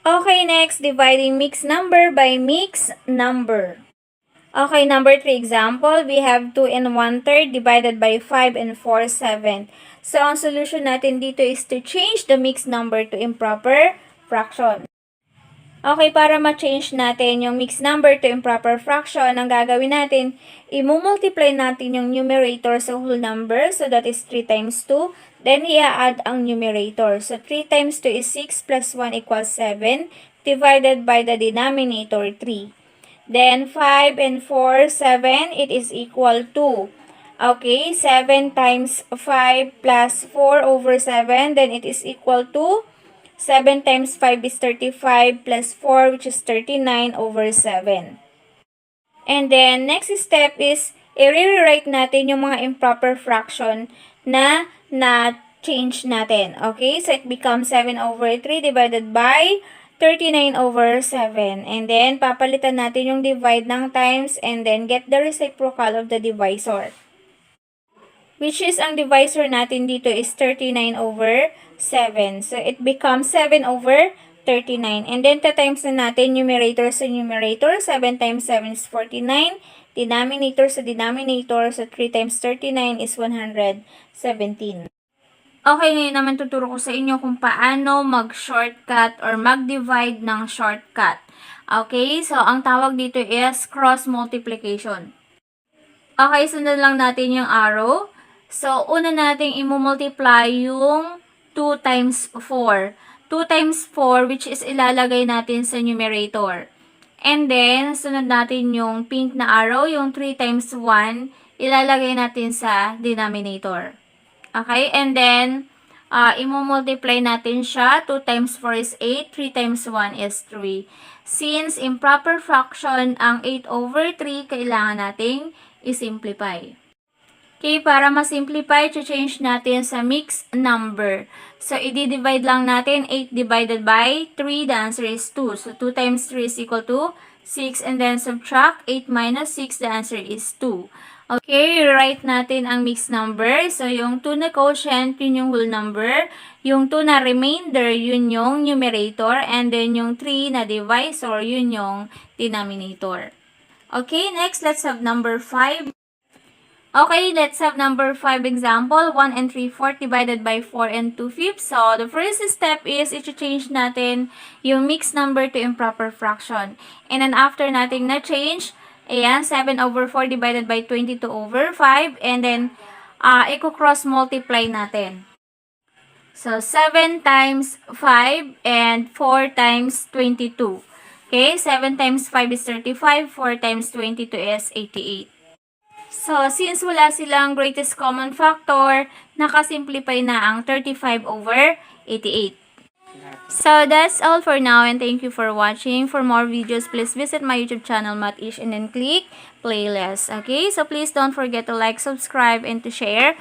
Okay, next, dividing mixed number by mixed number. Okay, number 3 example, we have 2 and 1/3 divided by 5 and 4/7. So, ang solution natin dito is to change the mixed number to improper fraction. Okay, para ma-change natin yung mixed number to improper fraction, ang gagawin natin, i-multiply natin yung numerator sa whole number. So, that is 3 times 2. Then, i-add ang numerator. So, 3 times 2 is 6 plus 1 equals 7 divided by the denominator 3. Then, 5 and 4, 7, it is equal to, okay, 7 times 5 plus 4 over 7, then it is equal to 7 times 5 is 35 plus 4, which is 39 over 7. And then, next step is, i-rewrite natin yung mga improper fraction na na-change natin. Okay? So, it becomes 7 over 3 divided by 39 over 7. And then, papalitan natin yung divide ng times and then get the reciprocal of the divisor. Which is, ang divisor natin dito is 39 over 7. So, it becomes 7 over 39. And then, times na natin numerator sa numerator. 7 times 7 is 49. Denominator sa denominator. So, 3 times 39 is 117. Okay, ngayon naman tuturo ko sa inyo kung paano mag-shortcut or mag-divide ng shortcut. Okay, so ang tawag dito is cross multiplication. Okay, sundan lang natin yung arrow. So, una nating i-multiply yung 2 times 4. 2 times 4, which is ilalagay natin sa numerator. And then, sunod natin yung pink na arrow, yung 3 times 1, ilalagay natin sa denominator. Okay, and then, i-multiply natin siya. 2 times 4 is 8, 3 times 1 is 3. Since improper fraction ang 8 over 3, kailangan nating i-simplify. Okay, para ma-simplify, change natin sa mixed number. So, i-divide lang natin 8 divided by 3, the answer is 2. So, 2 times 3 is equal to 6, and then subtract 8 minus 6, the answer is 2. Okay, write natin ang mixed number. So, yung 2 na quotient, yun yung whole number. Yung 2 na remainder, yun yung numerator. And then, yung 3 na divisor, yun yung denominator. Okay, next, let's have number 5. Okay, let's have number 5 example. 1 and 3/4 divided by 4 and 2/5. So, the first step is i-change natin yung mixed number to improper fraction. And then, after natin na-change, ayan, 7 over 4 divided by 22 over 5. And then, i-cross multiply natin. So, 7 times 5 and 4 times 22. Okay, 7 times 5 is 35, 4 times 22 is 88. So, since wala silang greatest common factor, nakasimplify na ang 35 over 88. So, that's all for now, and thank you for watching. For more videos, please visit my YouTube channel, Matish, and then click playlist. Okay, so please don't forget to like, subscribe, and to share.